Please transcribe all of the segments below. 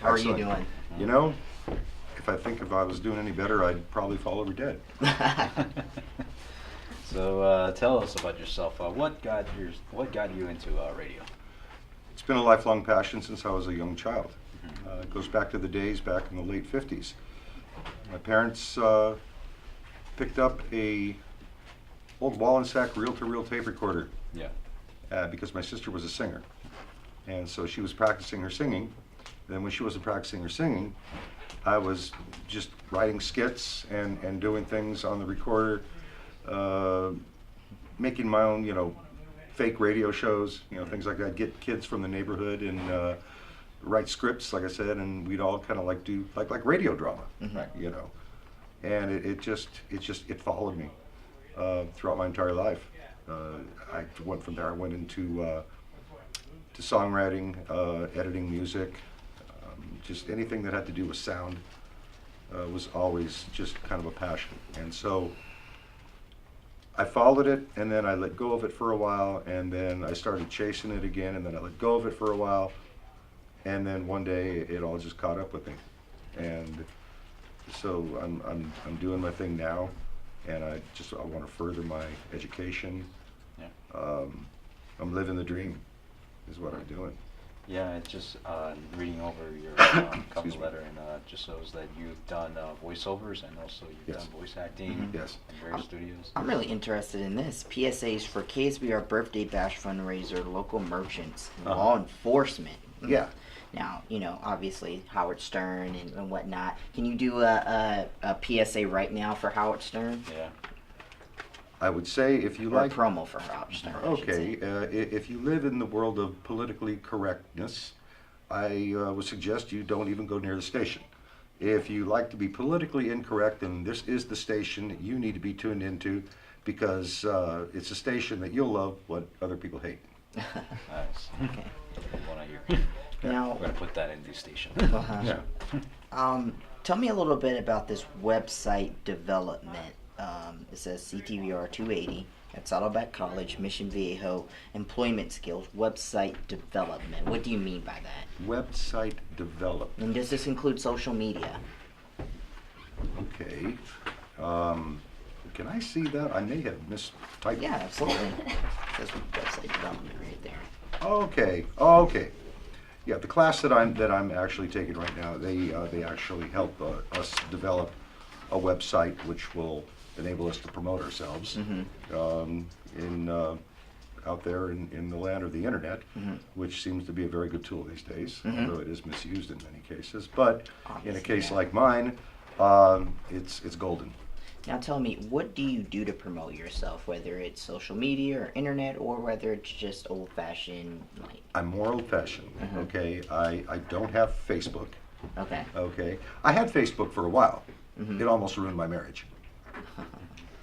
How are you Excellent. doing? You know, if I was doing any better, I'd probably fall over dead. So tell us about yourself. What got you into radio? It's been a lifelong passion since I was a young child. It goes back to the days back in the late 50s. My parents picked up a old wall and sack reel-to-reel tape recorder Yeah. because my sister was a singer. And so she was practicing her singing. Then when she wasn't practicing her singing, I was just writing skits and doing things on the recorder, making my own, fake radio shows, things like that. Get kids from the neighborhood and write scripts, like I said, and we'd all kind of like do like radio drama, And it followed me throughout my entire life. I went from there. I went into to songwriting, editing music, just anything that had to do with sound was always just kind of a passion. And so I followed it, and then I let go of it for a while, and then I started chasing it again, and then I let go of it for a while, and then one day it all just caught up with me. And so I'm doing my thing now, and I want to further my education. Yeah. I'm living the dream, is what I'm doing. Yeah, it's just reading over your cover Excuse me. letter, and just shows that you've done voiceovers and also you've Yes. done voice acting Yes. in various studios. I'm really interested in this. PSAs for KSBR Birthday Bash fundraiser, local merchants, law enforcement. Yeah. Now, obviously Howard Stern and whatnot. Can you do a PSA right now for Howard Stern? Yeah. I would say if you Or a like, promo for Howard Stern? I should okay, say. if you live in the world of politically correctness, I would suggest you don't even go near the station. If you like to be politically incorrect, then this is the station that you need to be tuned into, because it's a station that you'll love what other people hate. Nice. Okay. One I hear. Now, We're gonna put that in the station. uh-huh. Yeah. Tell me a little bit about this website development. It says CTVR 280 at Saddleback College, Mission Viejo, employment skills, website development. What do you mean by that? Website development. And does this include social media? Okay. Can I see that? I may have mistyped. Yeah, absolutely. It says website development right there. Okay. Okay. Yeah, the class that I'm actually taking right now, they actually help us develop a website which will enable us to promote ourselves out there in the land of the internet, which seems to be a very good tool these days, although it is misused in many cases. But in a Obviously, case yeah. like mine, it's golden. Now tell me, what do you do to promote yourself, whether it's social media or internet, or whether it's just old-fashioned, like, I'm more old-fashioned. Okay, I don't have Facebook. okay. Okay, I had Facebook for a while. It almost ruined my marriage,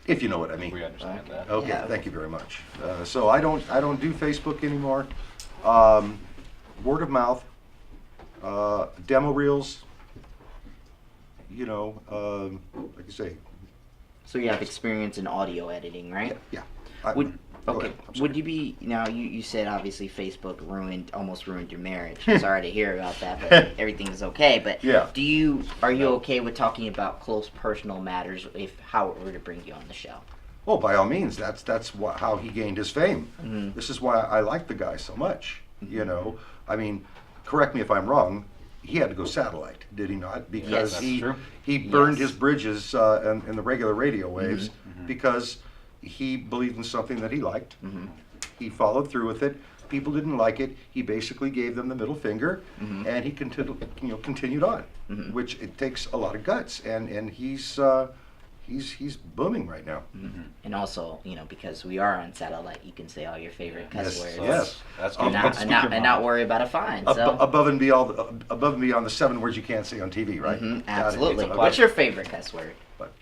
if you know what I mean. We understand that. Okay, Yeah. thank you very much. So I don't do Facebook anymore. Word of mouth, demo reels. Like you say. So you have experience in audio editing, right? Yeah. Would Go okay? ahead. I'm sorry. Would you be now? You said obviously Facebook almost ruined your marriage. Sorry to hear about that, but everything is okay. But Yeah. are you okay with talking about close personal matters if Howard were to bring you on the show? Oh, by all means. That's how he gained his fame. This is why I like the guy so much. I mean, correct me if I'm wrong. He had to go satellite, did he not? Because Yes. he That's true. he burned Yes. his bridges in the regular radio waves because he believed in something that he liked. He followed through with it. People didn't like it. He basically gave them the middle finger, and he continued on, which it takes a lot of guts. And he's booming right now. And also, because we are on satellite, you can say all your favorite cuss Yes, words. yes. That's And good. not, Speak and, your not, and not mind. worry about a fine. So. Above and beyond the 7 words you can't say on TV, right? Absolutely. Got it. What's your favorite cuss word? But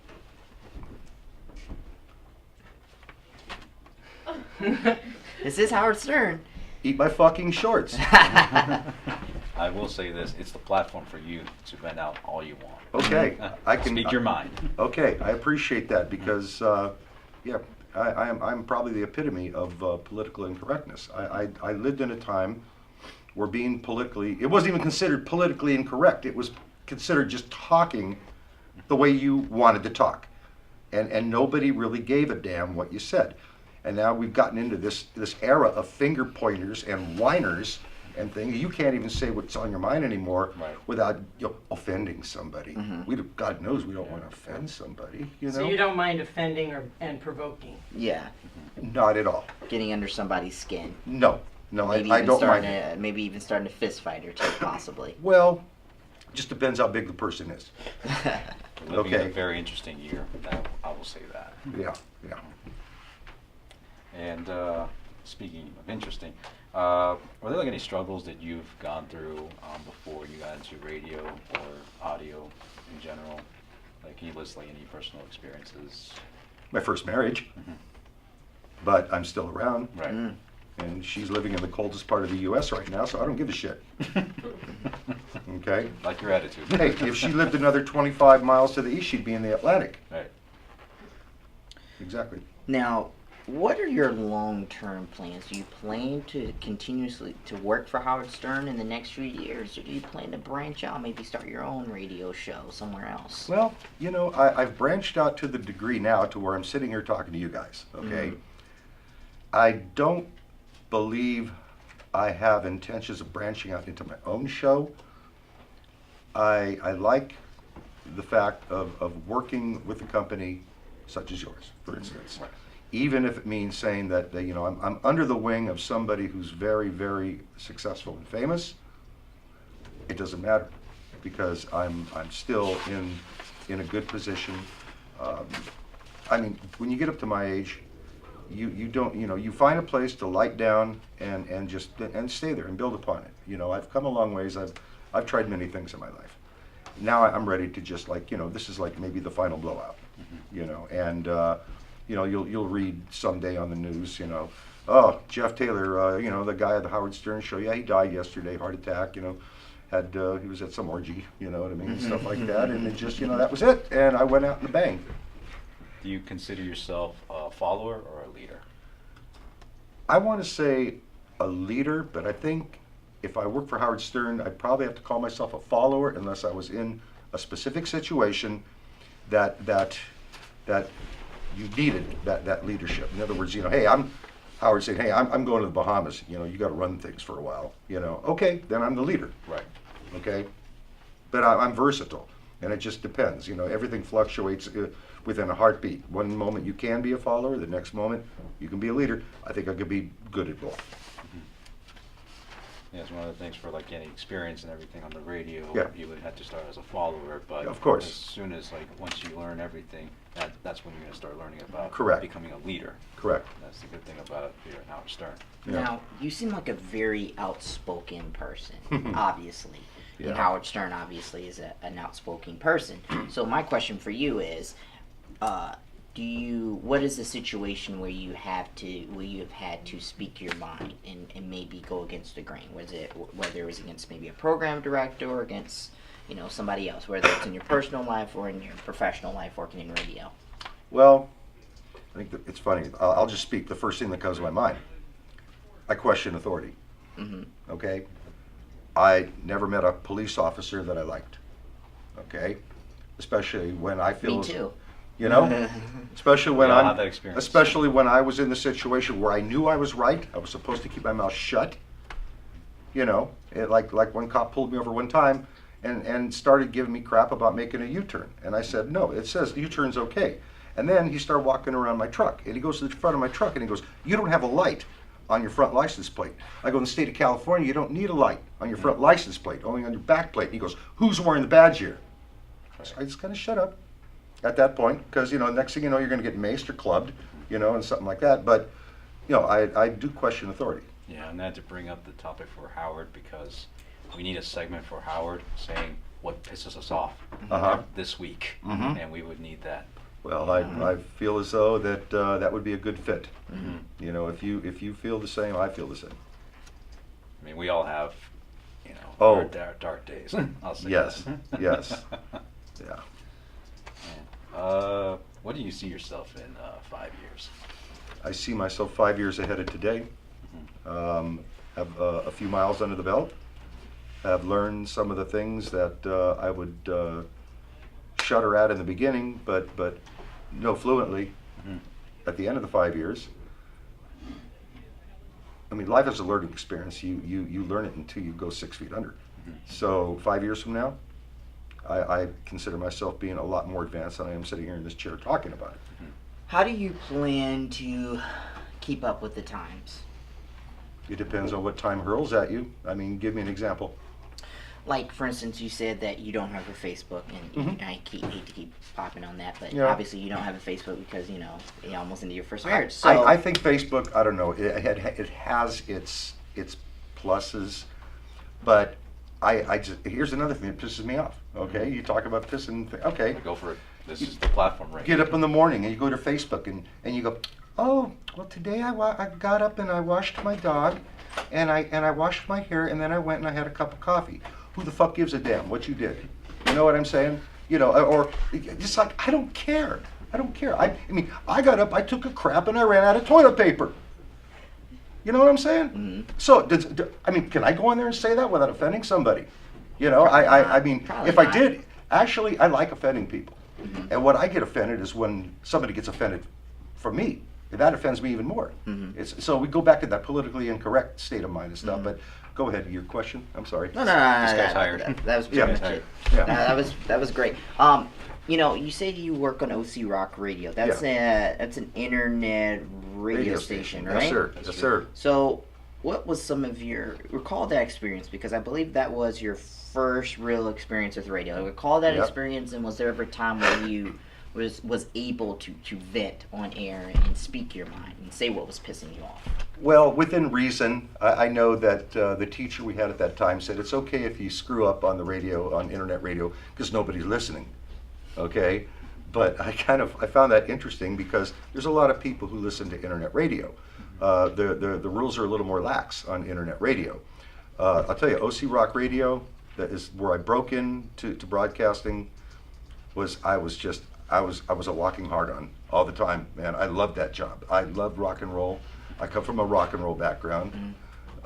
This is Howard Stern. eat my fucking shorts. I will say this: it's the platform for you to vent out all you want. Okay, I can Speak your mind. Okay, I appreciate that because, I'm probably the epitome of political incorrectness. I lived in a time were being politically, it wasn't even considered politically incorrect. It was considered just talking the way you wanted to talk. And nobody really gave a damn what you said. And now we've gotten into this era of finger pointers and whiners and things. You can't even say what's on your mind anymore without offending somebody. God knows we don't want to offend somebody. So you don't mind offending and provoking? Yeah. Not at all. Getting under somebody's skin. No, Maybe I even don't starting mind. maybe even starting a fist fight or two, possibly. Well, just depends how big the person is. We're living in Okay. a very interesting year. I will say that. Yeah. And speaking of interesting, were there like any struggles that you've gone through before you got into radio or audio in general? Like, can you list like any personal experiences? My first marriage, but I'm still around. Right. And she's living in the coldest part of the U.S. right now, so I don't give a shit. Okay? Like your attitude. Hey, if she lived another 25 miles to the east, she'd be in the Atlantic. Right. Exactly. Now, what are your long-term plans? Do you plan to continuously to work for Howard Stern in the next few years, or do you plan to branch out, maybe start your own radio show somewhere else? Well, I've branched out to the degree now to where I'm sitting here talking to you guys, okay? I don't believe I have intentions of branching out into my own show. I like the fact of working with a company such as yours, for instance. Right. Even if it means saying that, I'm under the wing of somebody who's very, very successful and famous, it doesn't matter, because I'm still in a good position. I mean, when you get up to my age, you don't, you find a place to light down and just stay there and build upon it. I've come a long ways. I've tried many things in my life. Now I'm ready to just this is like maybe the final blowout, and you'll read someday on the news, oh, Jeff Taylor, the guy at the Howard Stern show, yeah, he died yesterday, heart attack, he was at some orgy, you know what I mean, stuff like that, and it just, that was it, and I went out in a bang. Do you consider yourself a follower or a leader? I want to say a leader, but I think if I work for Howard Stern, I'd probably have to call myself a follower unless I was in a specific situation that you needed that leadership. In other words, hey, Howard saying, hey, I'm going to the Bahamas. You got to run things for a while. Okay, then I'm the leader. Right. Okay, but I'm versatile, and it just depends. Everything fluctuates within a heartbeat. One moment you can be a follower, the next moment you can be a leader. I think I could be good at both. Yeah, it's one of the things for like getting experience and everything on the radio. Yeah. You would have to start as a follower, but Yeah, of course. as soon as once you learn everything, that's when you're going to start learning about Correct. becoming a leader. Correct. That's the good thing about here at Howard Stern. Yeah. Now, you seem like a very outspoken person, obviously. Yeah. And Howard Stern obviously is an outspoken person. So my question for you is, what is the situation where you have had to speak your mind and maybe go against the grain? Whether it was against maybe a program director or against somebody else, whether it's in your personal life or in your professional life working in radio? Well, I think that it's funny. I'll just speak the first thing that comes to my mind. I question authority. Okay? I never met a police officer that I liked. Okay? Especially when I feel... Me too. Especially when We all have that experience. especially when I was in the situation where I knew I was right. I was supposed to keep my mouth shut. Like one cop pulled me over one time and started giving me crap about making a U-turn. And I said, no, it says U-turn's okay. And then he started walking around my truck, and he goes to the front of my truck and he goes, you don't have a light on your front license plate. I go, in the state of California, you don't need a light on your front license plate, only on your back plate. And he goes, who's wearing the badge here? So I just kind of shut up at that point, because next thing you know, you're going to get maced or clubbed, and something like that. But I do question authority. Yeah, and I had to bring up the topic for Howard because we need a segment for Howard saying what pisses us off this week, and we would need that. Well, I feel as though that would be a good fit. If you feel the same, I feel the same. I mean, we all have, Oh. our dark days. I'll say Yes, that. yes, yeah. What do you see yourself in 5 years? I see myself 5 years ahead of today. have a few miles under the belt, have learned some of the things that I would shudder at in the beginning, but know fluently at the end of the 5 years. I mean, life is a learning experience. You learn it until you go 6 feet under. So 5 years from now, I consider myself being a lot more advanced than I am sitting here in this chair talking about it. How do you plan to keep up with the times? It depends on what time hurls at you. I mean, give me an example. Like, for instance, you said that you don't have a Facebook, and Mhm. I hate to keep popping on that, but Yeah. obviously you don't have a Facebook because, you know, you're almost into your first I, marriage. So, I think Facebook, I don't know, it has its pluses, but I just, here's another thing that pisses me off, okay? You talk about pissing, okay. Go for it. This is the platform right Get up in the morning and you go to Facebook and you go, oh, well today I got up and I washed my dog and I washed my hair and then I went and I had a cup of coffee. Who the fuck gives a damn what you did? You know what I'm saying? You know, or just like, I don't care. I don't care. I mean, I got up, I took a crap and I ran out of toilet paper. You know what I'm saying? Mm-hmm. So, I mean, can I go in there and say that without offending somebody? You know, I mean, Probably if I not. did, actually, I like offending people. And what I get offended is when somebody gets offended from me. That offends me even more. So we go back to that politically incorrect state of mind and stuff. But go ahead, your question. I'm sorry. no, This guy's no, hired. that was pretty Yeah. much Hired. it. Yeah. That was great. You know, you say you work on OC Rock Radio. That's that's an internet radio station, right? Yes, sir. Yes, sir. So, what was some of your recall that experience? Because I believe that was your first real experience with radio. Recall that Yep. experience, and was there ever a time where you was able to vent on air and speak your mind and say what was pissing you off? Well, within reason, I know that the teacher we had at that time said it's okay if you screw up on the radio, on internet radio, because nobody's listening. Okay, but I found that interesting because there's a lot of people who listen to internet radio. The rules are a little more lax on internet radio. I'll tell you, OC Rock Radio, that is where I broke into broadcasting. I was a walking hard on all the time, man. I loved that job. I loved rock and roll. I come from a rock and roll background,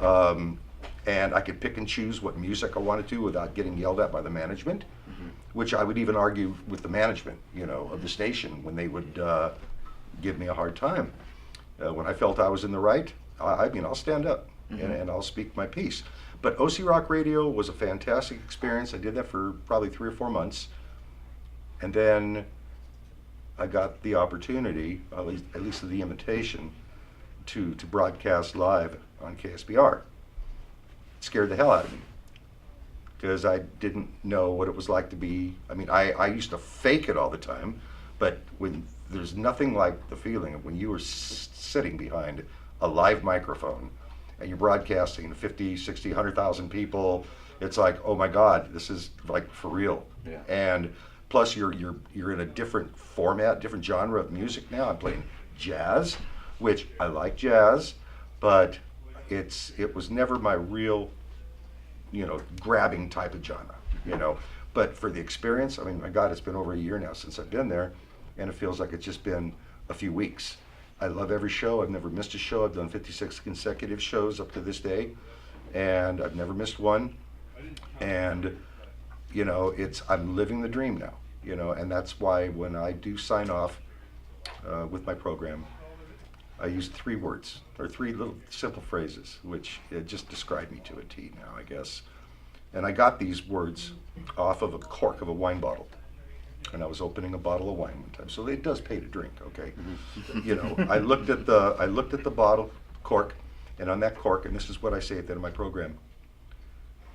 and I could pick and choose what music I wanted to without getting yelled at by the management. Which I would even argue with the management, you know, of the station when they would give me a hard time. When I felt I was in the right, I mean, I'll stand up and I'll speak my piece. But OC Rock Radio was a fantastic experience. I did that for probably 3 or 4 months. And then I got the opportunity, at least the invitation, to broadcast live on KSBR. It scared the hell out of me, because I didn't know what it was like to be, I mean, I used to fake it all the time, but when there's nothing like the feeling of when you were sitting behind a live microphone and you're broadcasting to 50, 60, 100,000 people, it's like, oh my God, this is like for real. Yeah. And plus you're in a different format, different genre of music now. I'm playing jazz, which I like jazz, but it was never my real, you know, grabbing type of genre, you know. But for the experience, I mean, my God, it's been over a year now since I've been there, and it feels like it's just been a few weeks. I love every show. I've never missed a show. I've done 56 consecutive shows up to this day, and I've never missed one. And, you know, I'm living the dream now, you know, and that's why when I do sign off with my program, I use 3 words, or 3 little simple phrases, which just describe me to a T now, I guess. And I got these words off of a cork of a wine bottle. And I was opening a bottle of wine one time, so it does pay to drink, okay? You know, I looked at the bottle cork, and on that cork, and this is what I say at the end of my program: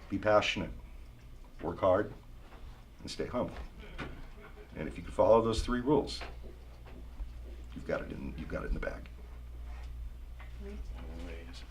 be passionate, work hard, and stay humble. And if you can follow those 3 rules, you've got it in the bag.